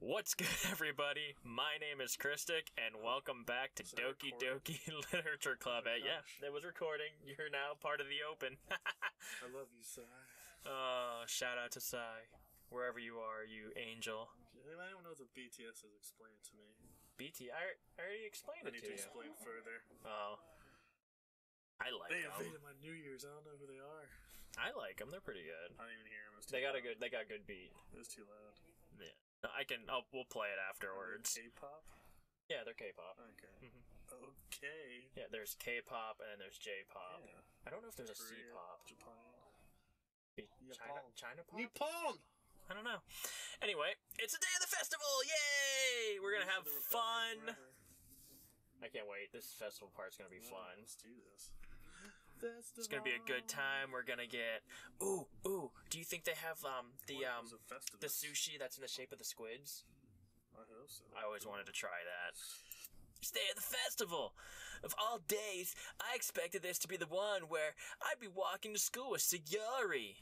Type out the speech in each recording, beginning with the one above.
What's good, everybody? My name is Kristic, and welcome back to Doki Doki Literature Club. Yeah, it was recording. You're now part of the open. I love you, Sai. Oh, shout out to Sai, wherever you are, you angel. Anyone knows what BTS is, explain it to me. I already explained it to you. I need to explain further. Oh. I like them. They invaded my New Year's. I don't know who they are. I like them. They're pretty good. I didn't even hear them. They got good beat. It was too loud. Yeah. We'll play it afterwards. K-pop? Yeah, they're K-pop. Okay. Okay. Yeah, there's K-pop and then there's J-pop. Yeah. I don't know if there's a Korea, C-pop. Japan. China pop? Nippon! I don't know. Anyway, it's the day of the festival! Yay! We're gonna have fun! I can't wait. This festival part's gonna be fun. Let's do this. It's gonna be a good time. We're gonna get... Ooh. Do you think they have the sushi that's in the shape of the squids? I hope so. I always wanted to try that. Stay at the festival! Of all days, I expected this to be the one where I'd be walking to school with Sayori.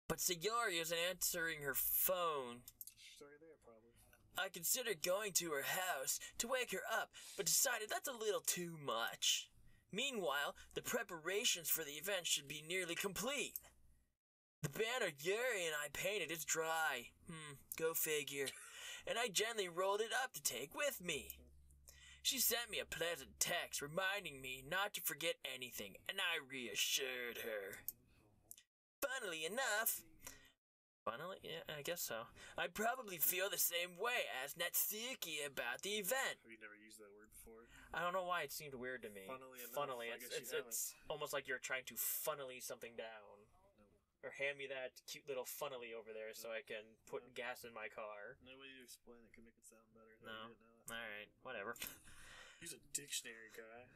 But Sayori isn't answering her phone. She's already there, probably. I considered going to her house to wake her up, but decided that's a little too much. Meanwhile, the preparations for the event should be nearly complete. The banner Yuri and I painted is dry. Go figure. And I gently rolled it up to take with me. She sent me a pleasant text reminding me not to forget anything, and I reassured her. Funnily enough, yeah, I guess so, I probably feel the same way as Natsuki about the event. Have you never used that word before? I don't know why it seemed weird to me. Funnily enough, it's almost like you're trying to funnily something down. Or hand me that cute little funnily over there so I can put gas in my car. No way you explain it can make it sound better. No. Alright, whatever. Use a dictionary, guy.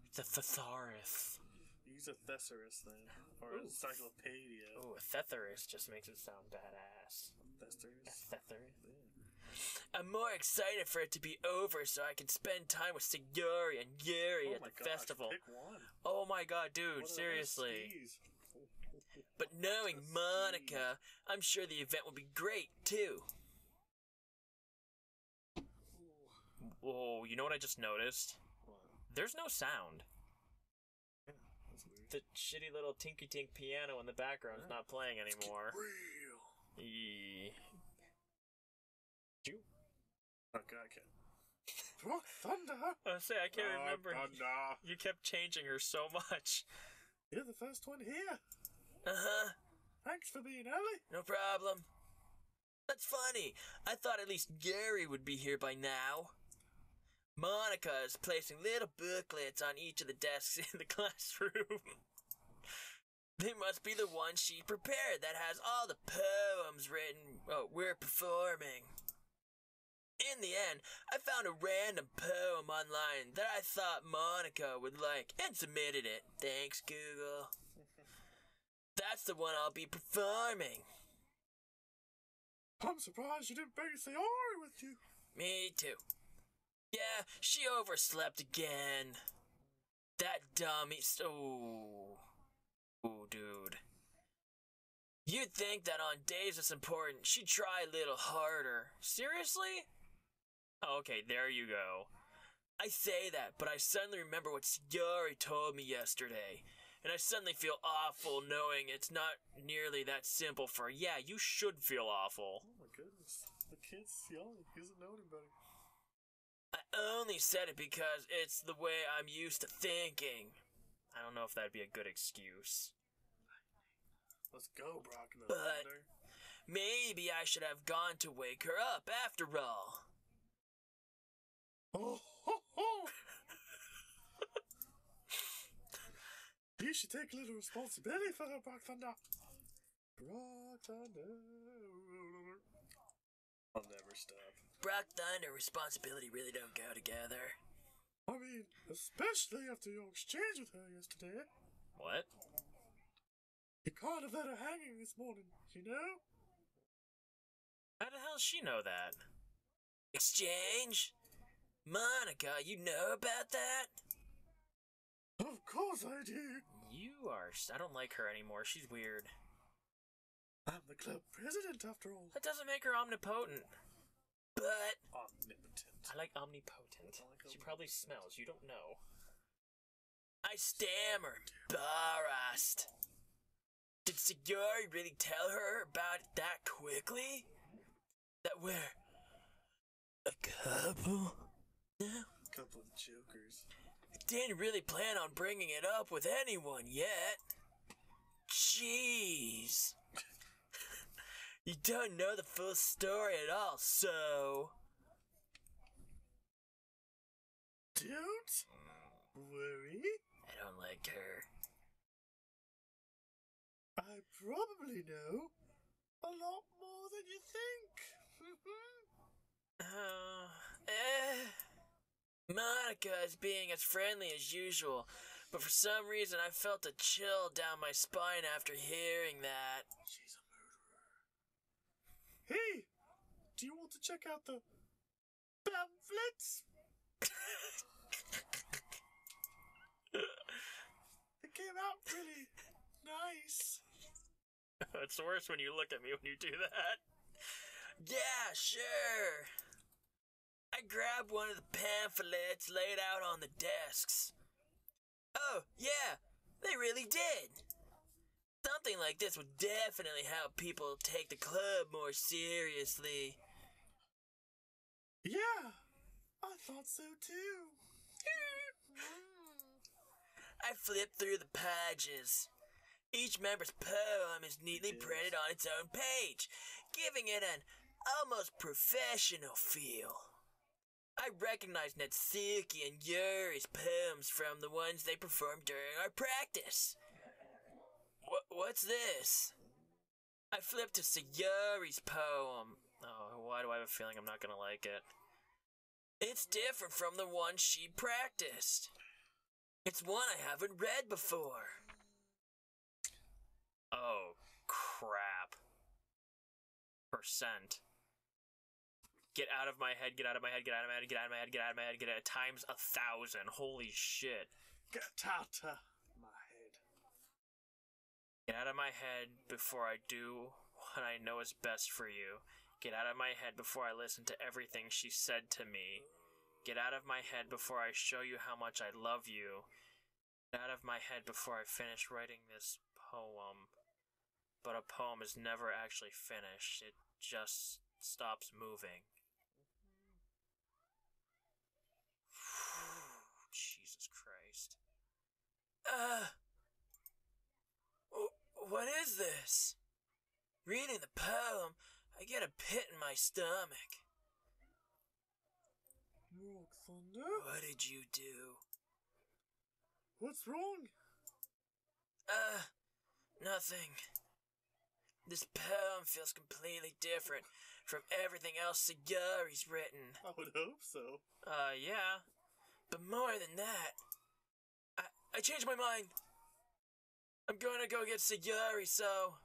It's a thesaurus. Use a thesaurus then. Or a encyclopedia. Ooh, a thesaurus just makes it sound badass. Thesaurus? A thesaurus? Yeah. I'm more excited for it to be over so I can spend time with Sayori and Yuri at the festival. Pick one. Oh my god, dude, seriously. But knowing Monica, I'm sure the event will be great, too. Whoa, you know what I just noticed? What? There's no sound. Yeah, that's weird. The shitty little tinky-tink piano in the background is not playing anymore. Real. You? Oh god, I can't. Rock Thunder! I can't remember. Thunder. You kept changing her so much. You're the first one here. Uh-huh. Thanks for being early. No problem. That's funny. I thought at least Gary would be here by now. Monica is placing little booklets on each of the desks in the classroom. They must be the ones she prepared that has all the poems written. We're performing. In the end, I found a random poem online that I thought Monica would like and submitted it. Thanks, Google. That's the one I'll be performing. I'm surprised you didn't bring Sayori with you. Me too. Yeah, she overslept again. That dummy. Ooh, dude. You'd think that on days this important, she'd try a little harder. Seriously? Okay, there you go. I say that, but I suddenly remember what Sayori told me yesterday. And I suddenly feel awful knowing it's not nearly that simple for... Yeah, you should feel awful. Oh my goodness. The kid's young. He doesn't know any better. I only said it because it's the way I'm used to thinking. I don't know if that'd be a good excuse. Let's go, Brock. But maybe I should have gone to wake her up after all. Oh, ho, ho. You should take a little responsibility for her, Brock Thunder. Brock Thunder. I'll never stop. Brock Thunder and responsibility really don't go together. I mean, especially after your exchange with her yesterday. What? You kind of let her hanging this morning, you know? How the hell does she know that? Exchange? Monica, you know about that? Of course I do. I don't like her anymore. She's weird. I'm the club president, after all. That doesn't make her omnipotent. But Omnipotent. I like omnipotent. I like She probably smells. You don't know. I stammer, embarrassed. Did Sayori really tell her about it that quickly? That we're a couple now? Couple of jokers. I didn't really plan on bringing it up with anyone yet. Jeez. You don't know the full story at all, so... Don't worry. I don't like her. I probably know a lot more than you think. Monica is being as friendly as usual, but for some reason I felt a chill down my spine after hearing that. She's a murderer. Hey, do you want to check out the pamphlets? It came out pretty nice. It's worse when you look at me when you do that. Yeah, sure. I grabbed one of the pamphlets laid out on the desks. Oh, yeah, they really did. Something like this would definitely help people take the club more seriously. Yeah, I thought so too. I flipped through the pages. Each member's poem is neatly printed on its own page, giving it an almost professional feel. I recognized Natsuki and Yuri's poems from the ones they performed during our practice. What's this? I flipped to Sayori's poem. Oh, why do I have a feeling I'm not gonna like it? It's different from the one she practiced. It's one I haven't read before. Oh, crap. Percent. Get out of my head, get out of my head, get out of my head, get out of my head, get out of my head, get out of times 1,000. Holy shit. Get out of my head. Get out of my head before I do what I know is best for you. Get out of my head before I listen to everything she said to me. Get out of my head before I show you how much I love you. Get out of my head before I finish writing this poem. But a poem is never actually finished. It just stops moving. Jesus Christ. What is this? Reading the poem, I get a pit in my stomach. Rock Thunder? What did you do? What's wrong? Nothing. This poem feels completely different from everything else Sayori's written. I would hope so. Yeah. But more than that, I changed my mind. I'm gonna go get Sayori, so...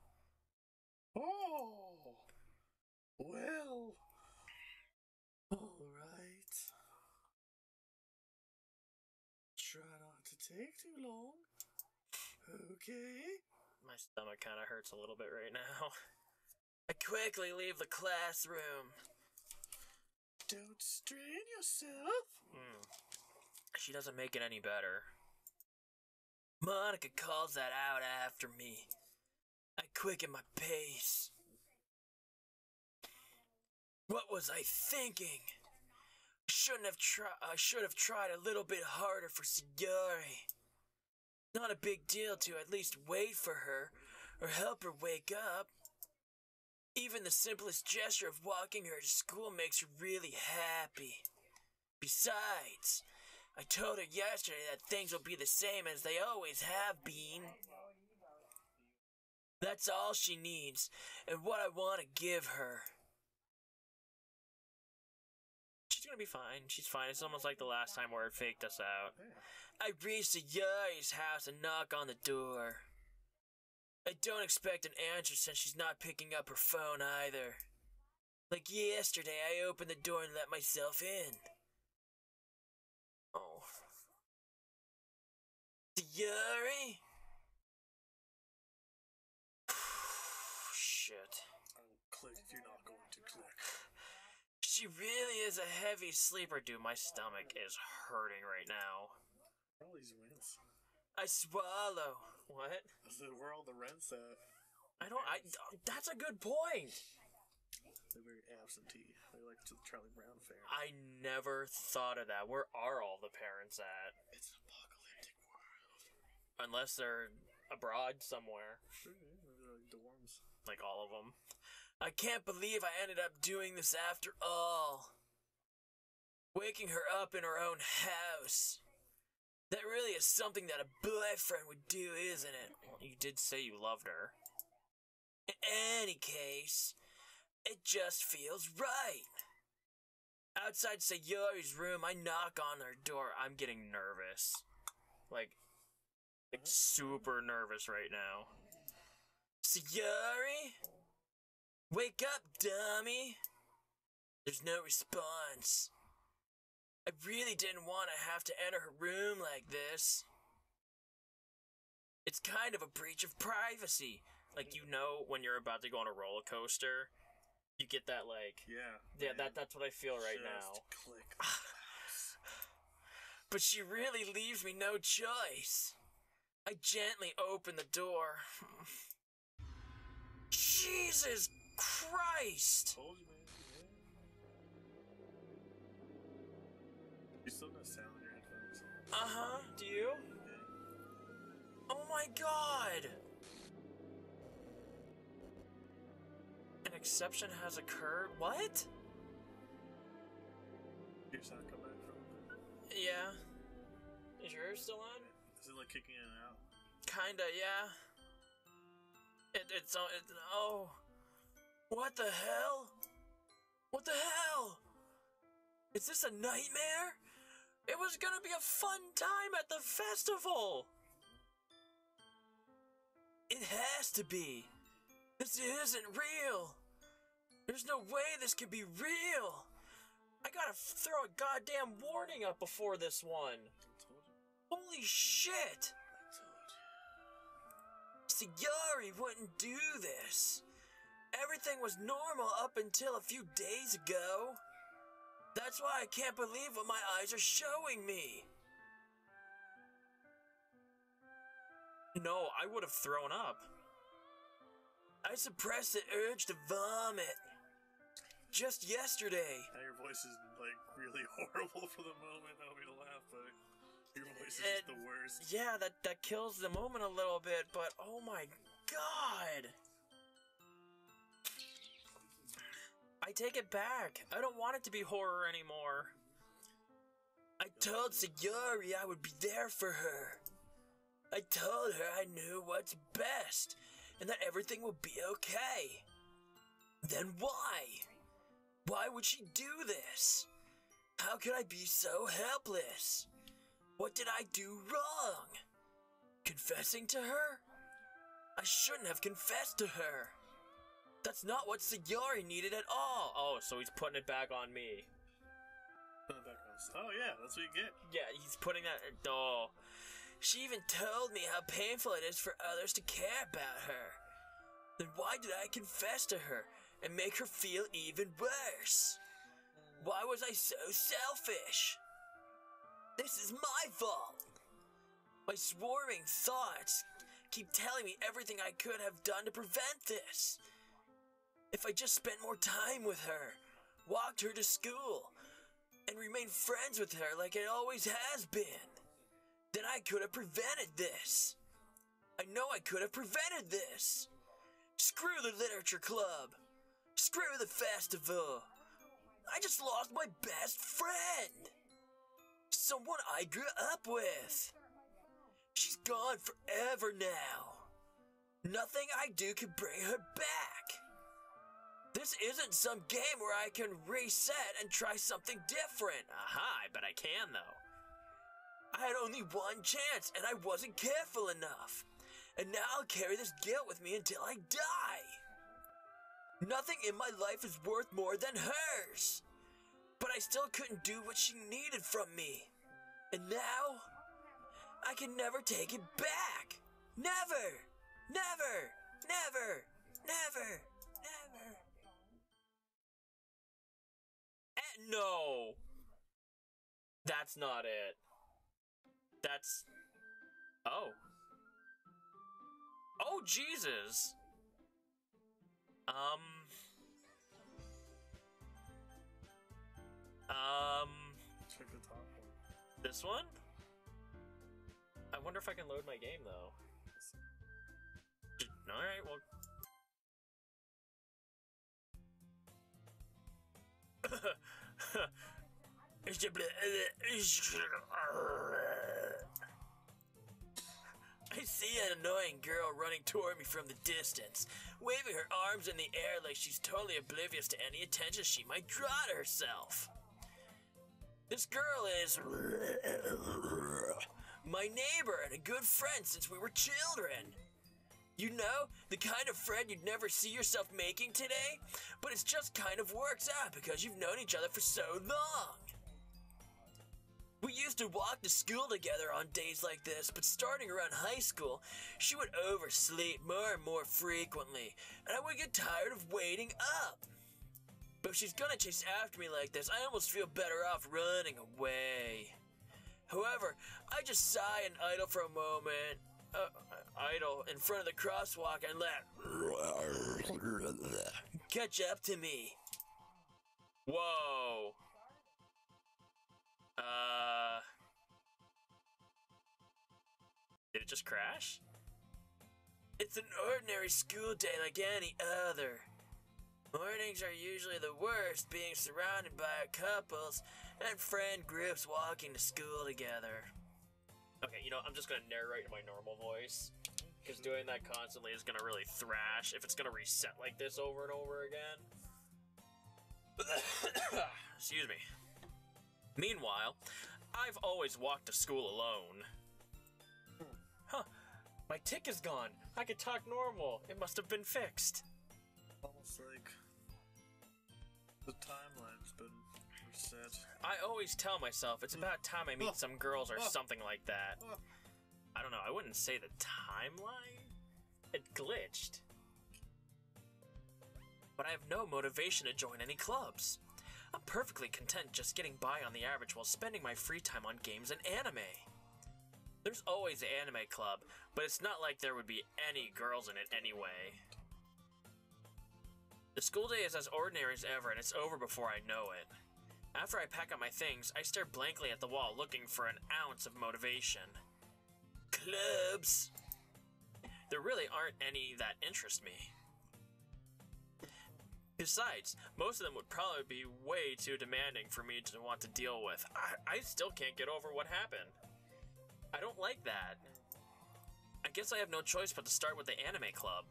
Oh! Well... Alright. Try not to take too long. Okay. My stomach kinda hurts a little bit right now. I quickly leave the classroom. Don't strain yourself. She doesn't make it any better. Monica calls that out after me. I quicken my pace. What was I thinking? I should have tried a little bit harder for Sayori. Not a big deal to at least wait for her or help her wake up. Even the simplest gesture of walking her to school makes her really happy. Besides, I told her yesterday that things will be the same as they always have been. That's all she needs, and what I want to give her. She's gonna be fine. She's fine. It's almost like the last time where it faked us out. I reach Sayori's house and knock on the door. I don't expect an answer since she's not picking up her phone either. Like yesterday, I opened the door and let myself in. Oh. Sayori? Shit. She really is a heavy sleeper. Dude, my stomach is hurting right now. Where all these rents? I swallow. What? I said, where are all the rents at? That's a good point. They're very absentee. They're like to the Charlie Brown fair. I never thought of that. Where are all the parents at? It's an apocalyptic world. Unless they're abroad somewhere. Maybe they're like dorms. Like all of them. I can't believe I ended up doing this after all. Waking her up in her own house. That really is something that a boyfriend would do, isn't it? Well, you did say you loved her. In any case, it just feels right. Outside Sayori's room, I knock on her door. I'm getting nervous. Like super nervous right now. Sayori? Wake up, dummy! There's no response. I really didn't want to have to enter her room like this. It's kind of a breach of privacy. Like, you know, when you're about to go on a roller coaster, you get that, like... Yeah, that's what I feel right now. Click. But she really leaves me no choice. I gently open the door. Jesus Christ! Told you, man. You still got sound in your headphones? Uh-huh, do you? Yeah. Oh my god! An exception has occurred? What? Your sound come back from? Yeah. Is yours still on? Is it like kicking in and out? Kinda, yeah. Oh. What the hell? What the hell? Is this a nightmare? It was gonna be a fun time at the festival! It has to be. This isn't real. There's no way this could be real. I gotta throw a goddamn warning up before this one. I told you. Holy shit! I told you. Sayori wouldn't do this. Everything was normal up until a few days ago. That's why I can't believe what my eyes are showing me. No, I would have thrown up. I suppressed the urge to vomit. Just yesterday. Now your voice is like really horrible for the moment. I don't mean to laugh, but your voice is just the worst. Yeah, that kills the moment a little bit, but oh my god. I take it back. I don't want it to be horror anymore. I told Sayori I would be there for her. I told her I knew what's best and that everything would be okay. Then why? Why would she do this? How could I be so helpless? What did I do wrong? Confessing to her? I shouldn't have confessed to her. That's not what Sayori needed at all. Oh, so he's putting it back on me. Oh yeah, that's what you get. Yeah, he's putting that... Oh. She even told me how painful it is for others to care about her. Then why did I confess to her and make her feel even worse? Why was I so selfish? This is my fault. My swarming thoughts keep telling me everything I could have done to prevent this. If I just spent more time with her, walked her to school, and remained friends with her like it always has been, then I could have prevented this. I know I could have prevented this. Screw the literature club. Screw the festival. I just lost my best friend. Someone I grew up with. She's gone forever now. Nothing I do can bring her back. This isn't some game where I can reset and try something different. Aha, I bet I can though. I had only one chance and I wasn't careful enough. And now I'll carry this guilt with me until I die. Nothing in my life is worth more than hers. But I still couldn't do what she needed from me. And now, I can never take it back. Never, never, never, never. No! That's not it. That's... Oh. Oh, Jesus! Check the top one. This one? I wonder if I can load my game, though. Alright, well... I see an annoying girl running toward me from the distance, waving her arms in the air like she's totally oblivious to any attention she might draw to herself. This girl is my neighbor and a good friend since we were children. You know, the kind of friend you'd never see yourself making today, but it's just kind of works out because you've known each other for so long. We used to walk to school together on days like this, but starting around high school, she would oversleep more and more frequently, and I would get tired of waiting up. But if she's gonna chase after me like this, I almost feel better off running away. However, I just sigh and idle for a moment, idle in front of the crosswalk and let catch up to me. Whoa. Did it just crash? It's an ordinary school day like any other. Mornings are usually the worst, being surrounded by couples and friend groups walking to school together. Okay, you know, I'm just gonna narrate in my normal voice, because doing that constantly is gonna really thrash if it's gonna reset like this over and over again. Excuse me. Meanwhile, I've always walked to school alone. Huh, my tick is gone. I could talk normal. It must have been fixed. Almost like the timeline's been reset. I always tell myself it's about time I meet some girls or something like that. I don't know, I wouldn't say the timeline. It glitched. But I have no motivation to join any clubs. I'm perfectly content just getting by on the average while spending my free time on games and anime. There's always the anime club, but it's not like there would be any girls in it anyway. The school day is as ordinary as ever, and it's over before I know it. After I pack up my things, I stare blankly at the wall looking for an ounce of motivation. Clubs! There really aren't any that interest me. Besides, most of them would probably be way too demanding for me to want to deal with. I still can't get over what happened. I don't like that. I guess I have no choice but to start with the anime club.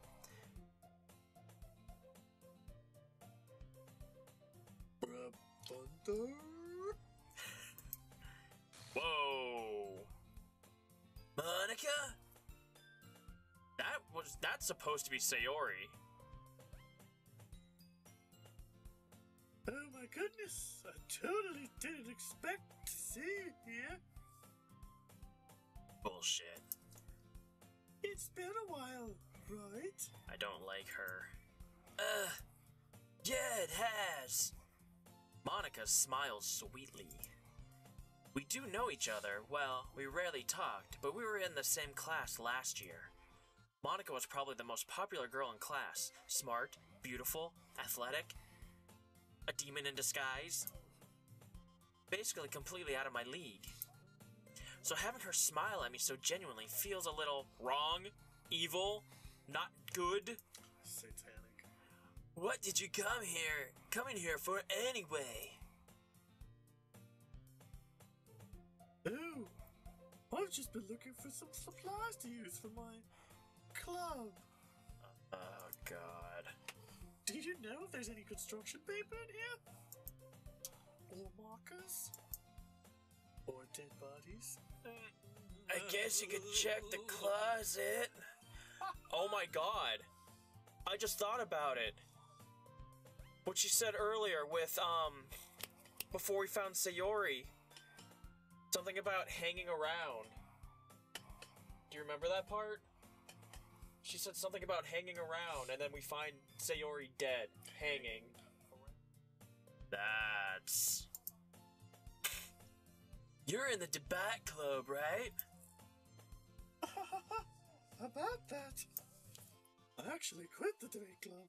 Whoa. Monica? That's supposed to be Sayori. Oh my goodness, I totally didn't expect to see you here. Bullshit. It's been a while, right? I don't like her. Yeah, it has. Monica smiles sweetly. We do know each other. Well, we rarely talked, but we were in the same class last year. Monica was probably the most popular girl in class. Smart, beautiful, athletic, a demon in disguise. Basically completely out of my league. So having her smile at me so genuinely feels a little wrong, evil, not good. Satanic. What did you come in here for anyway? Oh, I've just been looking for some supplies to use for my club. Oh, God. Do you know if there's any construction paper in here? Or markers? Or dead bodies? I guess you could check the closet. Oh my God. I just thought about it. What she said earlier with, before we found Sayori. Something about hanging around. Do you remember that part? She said something about hanging around, and then we find Sayori dead, hanging. nuts. You're in the debate club, right? About that, I actually quit the debate club.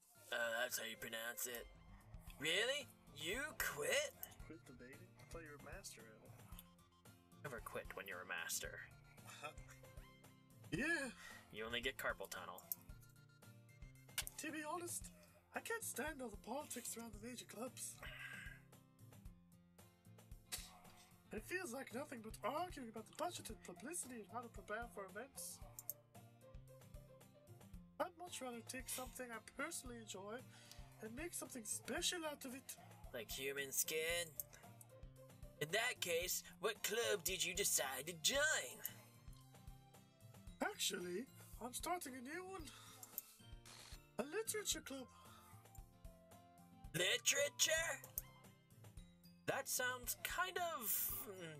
That's how you pronounce it. Really? You quit? Quit debating? I thought you were a master at it. Never quit when you're a master. Yeah. You only get carpal tunnel. To be honest, I can't stand all the politics around the major clubs. It feels like nothing but arguing about the budget and publicity and how to prepare for events. I'd much rather take something I personally enjoy and make something special out of it. Like human skin? In that case, what club did you decide to join? Actually, I'm starting a new one. A literature club. Literature? That sounds kind of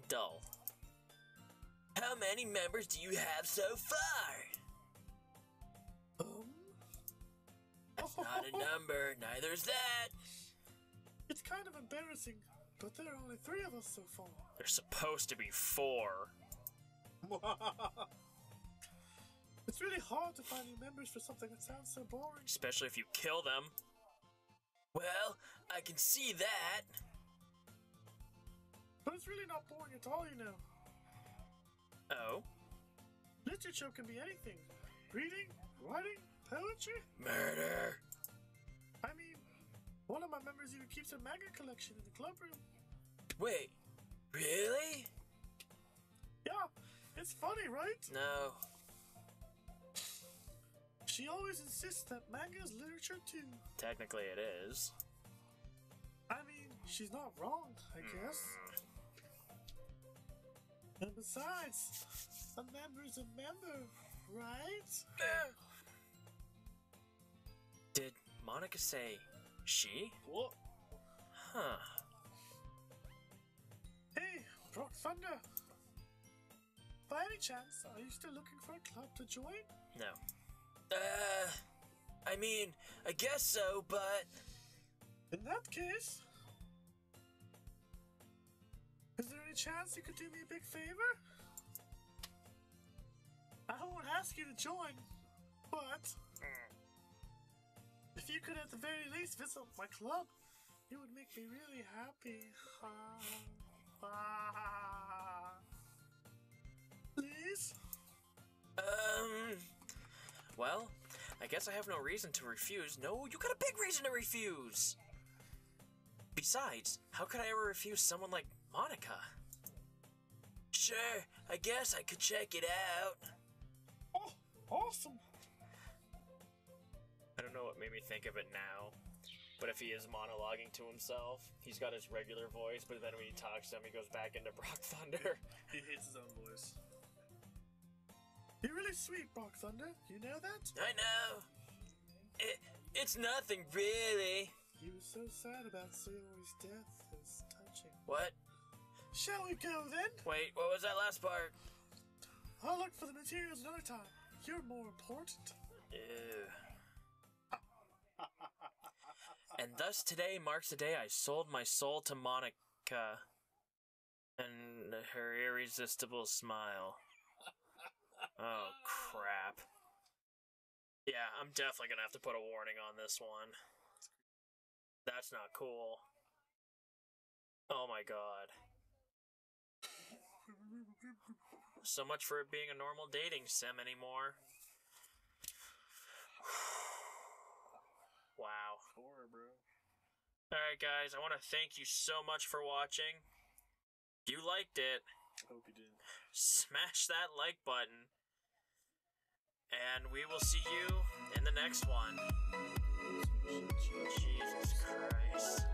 dull. How many members do you have so far? That's not a number, neither is that. It's kind of embarrassing, but there are only 3 of us so far. There's supposed to be 4. It's really hard to find new members for something that sounds so boring. Especially if you kill them. Well, I can see that. But it's really not boring at all, you know. Oh? Literature can be anything. Reading, writing, poetry. Murder. I mean, one of my members even keeps a manga collection in the club room. Wait, really? Yeah, it's funny, right? No. She always insists that manga is literature too. Technically it is. I mean, she's not wrong, I guess. And besides, a member's a member, right? Did Monica say she? What? Huh. Hey, Brock Thunder. By any chance, are you still looking for a club to join? No. I mean, I guess so, but... In that case... Is there any chance you could do me a big favor? I won't ask you to join, but... If you could at the very least visit my club, it would make me really happy. Please? Well, I guess I have no reason to refuse. No, you got a big reason to refuse! Besides, how could I ever refuse someone like Monica? Sure, I guess I could check it out. Oh, awesome! I don't know what made me think of it now, but if he is monologuing to himself, he's got his regular voice, but then when he talks to him, he goes back into Brock Thunder. He hates his own voice. You're really sweet, Brock Thunder. You know that? I know. It's nothing, really. He was so sad about Sayori's death. It's touching. What? Shall we go, then? Wait, what was that last part? I'll look for the materials another time. You're more important. Ew. And thus today marks the day I sold my soul to Monica. And her irresistible smile. Oh, crap. Yeah, I'm definitely gonna have to put a warning on this one. That's not cool. Oh my god. So much for it being a normal dating sim anymore. Wow. Horror, bro. Alright guys, I want to thank you so much for watching. If you liked it, Hope you did. smash that like button. And we will see you in the next one. Jesus Christ.